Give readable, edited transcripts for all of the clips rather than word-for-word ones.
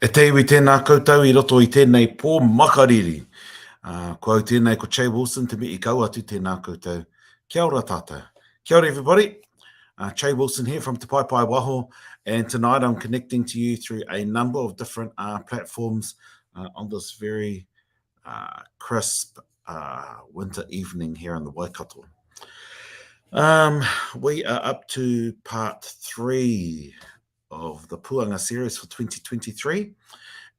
E te iwi tēnā koutou I roto I tēnei pō makariri. Ko au tēnei ko Jay Wilson te mi I kau atu tēnā koutou. Kia ora tātou. Kia ora everybody. Jay Wilson here from Te Pai Pai Waho, and tonight I'm connecting to you through a number of different platforms on this very crisp winter evening here in the Waikato. We are up to part 3 of the Puanga series for 2023,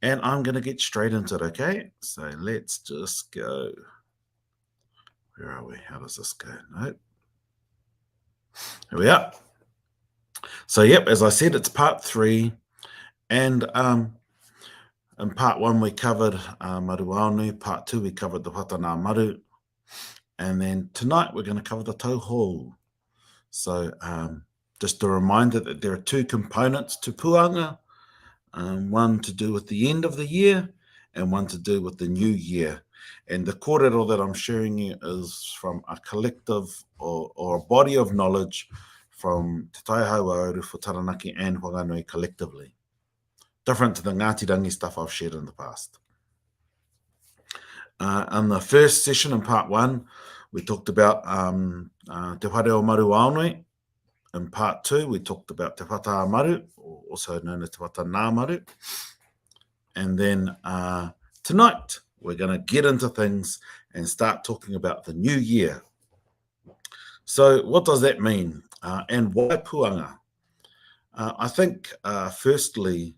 and I'm going to get straight into it, okay? So let's just go. Where are we? How does this go? Nope. Here we are. So, yep, as I said, it's part 3, and in part 1 we covered Maruaonu, part 2 we covered the Whatana Maru, and then tonight we're going to cover the Kauhau. So, just a reminder that there are 2 components to Puanga, one to do with the end of the year and one to do with the new year. And the kōrero that I'm sharing you is from a collective or a body of knowledge from Te Kauhau for Taranaki and Whanganui collectively. Different to the Ngāti stuff I've shared in the past. In the first session in part 1, we talked about Te Whare o Maruaonu. In part 2, we talked about Te Whata Maru, also known as Te Whata Nā Maru. And then tonight, we're going to get into things and start talking about the new year. So what does that mean? And why Puanga? I think, firstly,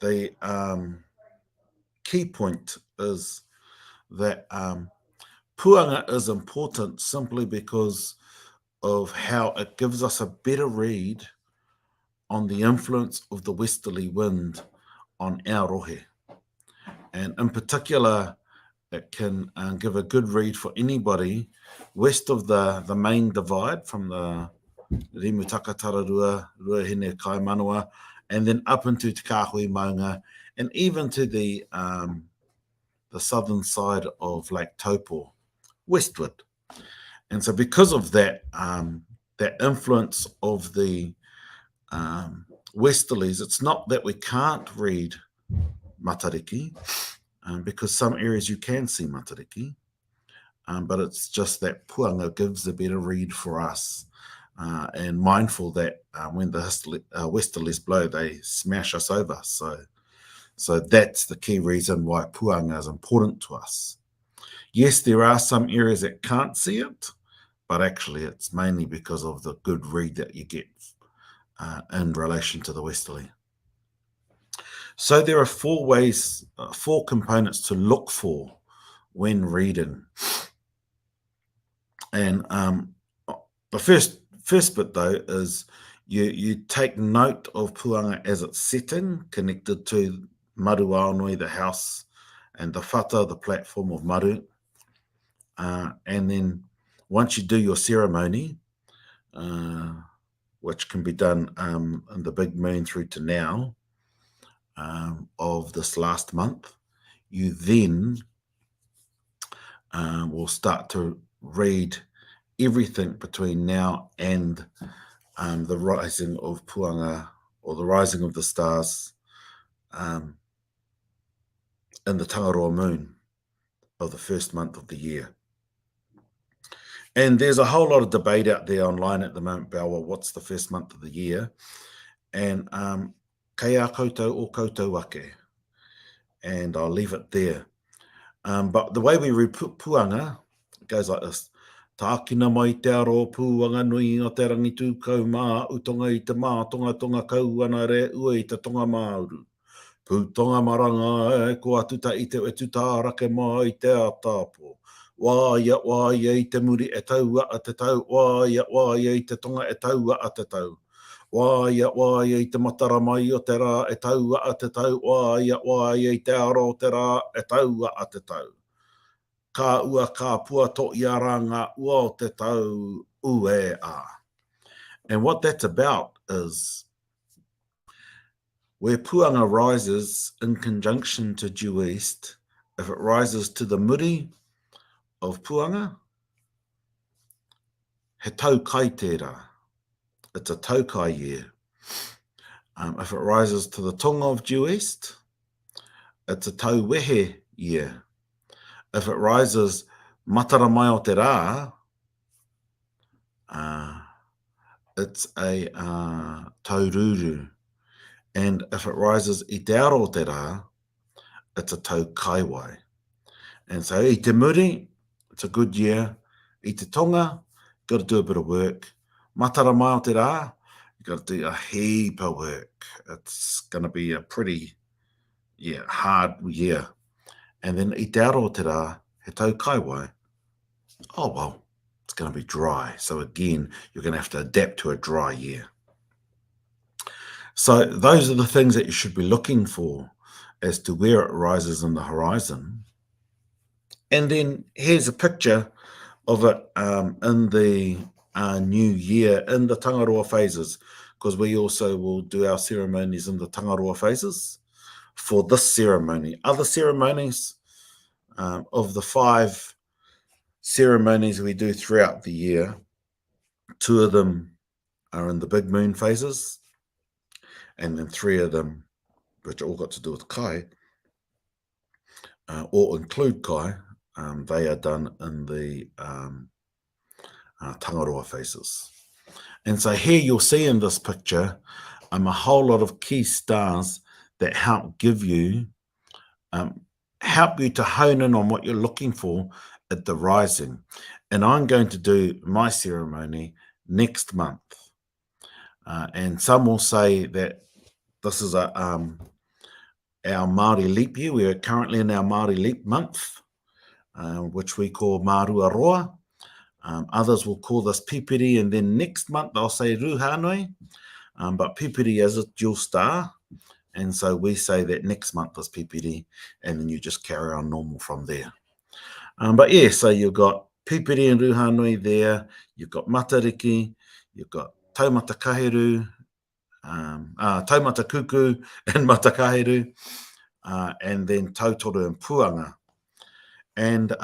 the key point is that Puanga is important simply because of how it gives us a better read on the influence of the westerly wind on our rohe. And in particular, it can give a good read for anybody west of the main divide from the Rimutaka Tararua, Ruahine Kaimanawa, and then up into Te Kāhui Maunga, and even to the southern side of Lake Taupo, westward. And so because of that, that influence of the westerlies, it's not that we can't read matariki, because some areas you can see matariki, but it's just that Puanga gives a better read for us, and mindful that when the westerlies blow, they smash us over. So that's the key reason why Puanga is important to us. Yes, there are some areas that can't see it, but actually it's mainly because of the good read that you get in relation to the westerly. So there are 4 components to look for when reading. And the first bit, though, is you take note of Puanga as it's setting, connected to Maruaonui, the house, and the whata, the platform of Maru. And then once you do your ceremony, which can be done in the big moon through to now of this last month, you then will start to read everything between now and the rising of Puanga, or the rising of the stars in the Tangaroa moon of the first month of the year. And there's a whole lot of debate out there online at the moment about, well, what's the first month of the year? And kei a koutou o koutou ake. And I'll leave it there. But the way we read Puanga goes like this. Tākina mai te aro Puanga nui o te rangi tūkau mā, utonga I te mā, tonga kauana re ua I te tonga māuru. Pūtonga maranga e ko atuta I te tuta rake mai te atapo. Wāia I te muri e taua a te tau, wāia I te tonga e taua a te tau. Wāia I te matara mai o te rā e taua a te tau, wāia I te aro o te rā e taua a te tau. Ka ua ka pua to I a ranga ua o te tau ue a. And what that's about is where Puanga rises in conjunction to due east, if it rises to the muri of Puanga, he tau kai tērā. It's a taukai year. If it rises to the tonga of due east, it's a tauwehe year. If it rises matara mai o te rā, it's a taururu. And if it rises i te aro o te rā, it's a tau kaiwai. And so i te muri, it's a good year. I te tonga, got to do a bit of work. Matara mai o te rā, you got to do a heap of work. It's going to be a pretty, hard year. And then i te aro o te rā, he tau kaiwai, oh well, it's going to be dry. So again, you're going to have to adapt to a dry year. So those are the things that you should be looking for as to where it rises in the horizon. And then here's a picture of it in the new year, in the tangaroa phases, because we also will do our ceremonies in the tangaroa phases for this ceremony. Other ceremonies, of the 5 ceremonies we do throughout the year, 2 of them are in the big moon phases, and then 3 of them, which all got to do with kai, or include kai, they are done in the tangaroa phases. And so here you'll see in this picture a whole lot of key stars that help give you, help you to hone in on what you're looking for at the rising. And I'm going to do my ceremony next month. And some will say that this is our Māori leap year. We are currently in our Māori leap month, which we call Marua Roa. Others will call this Pipiri, and then next month they'll say Ruhanui, but Pipiri is a dual star, and so we say that next month is Pipiri, and then you just carry on normal from there. But yeah, so you've got Pipiri and Ruhanui there, you've got Matariki, you've got Taumata Kaheru, Taumata Kuku and Matakaheru, and then Tautoru and Puanga. And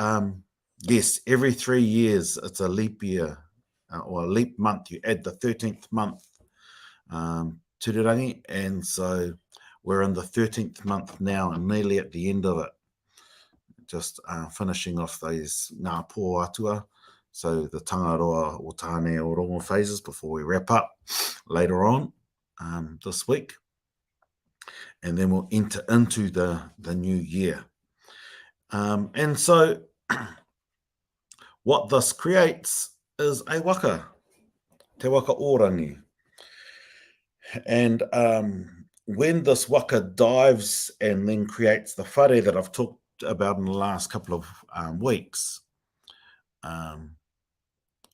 yes, every 3 years it's a leap year or a leap month. You add the 13th month to the rangi, and so we're in the 13th month now and nearly at the end of it. Just finishing off those ngā pō atua, so the tangaroa o tāne o rongo phases before we wrap up later on this week. And then we'll enter into the new year. And so what this creates is a waka, te waka orangi. And when this waka dives and then creates the whare that I've talked about in the last couple of weeks,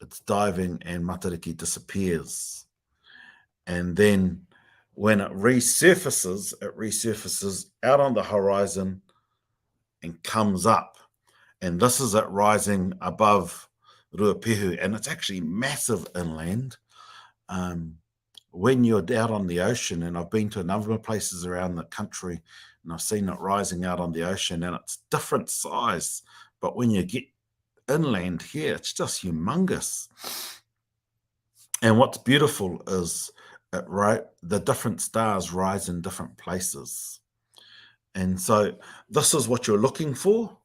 it's diving and Matariki disappears. And then when it resurfaces out on the horizon and comes up. And this is it rising above Ruapehu, and it's actually massive inland. When you're out on the ocean, and I've been to a number of places around the country, and I've seen it rising out on the ocean, and it's different size. But when you get inland here, it's just humongous. And what's beautiful is the different stars rise in different places. And so this is what you're looking for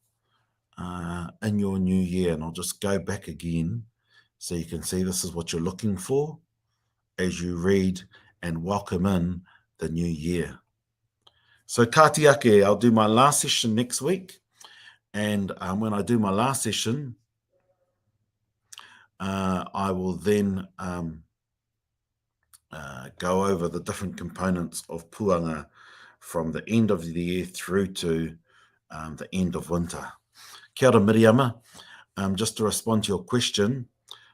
in your new year. And I'll just go back again so you can see this is what you're looking for as you read and welcome in the new year. So ka te ake, I'll do my last session next week. And when I do my last session, I will then go over the different components of Puanga from the end of the year through to the end of winter. Kia ora Miriama, just to respond to your question.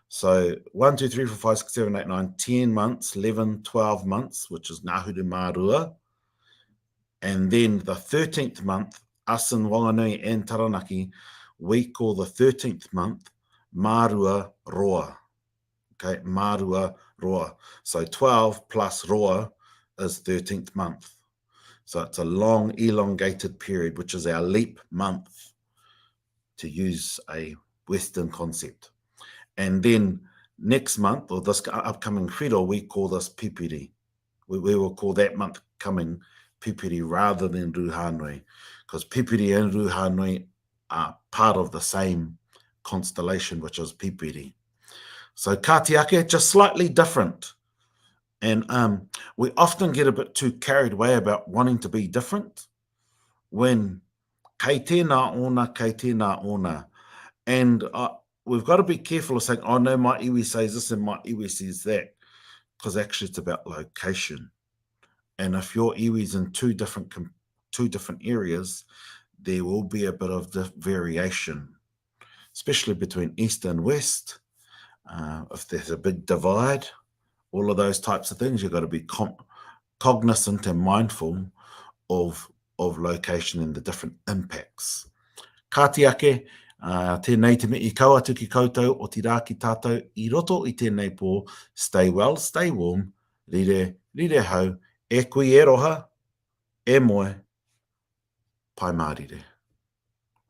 So 1, 2, 3, 4, 5, 6, 7, 8, 9, 10 months, 11, 12 months, which is Ngāhuru Mārua. And then the 13th month, us in Whanganui and Taranaki, we call the 13th month Marua Roa. Okay, Marua Roa. So 12 plus Roa is 13th month. So it's a long elongated period, which is our leap month, to use a Western concept. And then next month, or this upcoming whiro, we call this Pipiri, we will call that month coming Pipiri rather than Ruhanui, because Pipiri and Ruhanui are part of the same constellation, which is Pipiri. So Katiake, just slightly different. And we often get a bit too carried away about wanting to be different when kei tēnā ona, kei tēnā ona. And we've got to be careful of saying, oh no, my iwi says this and my iwi says that, because actually it's about location. And if your iwi's in two different areas, there will be a bit of the variation, especially between east and west. If there's a big divide, all of those types of things, you've got to be cognizant and mindful of location and the different impacts. Katiake, tēnei te mea I kaua tuki koutou o te rā ki tātou I roto I tēnei pō. Stay well, stay warm, rire, rire hau, e kui e roha, e moe, pai mārire.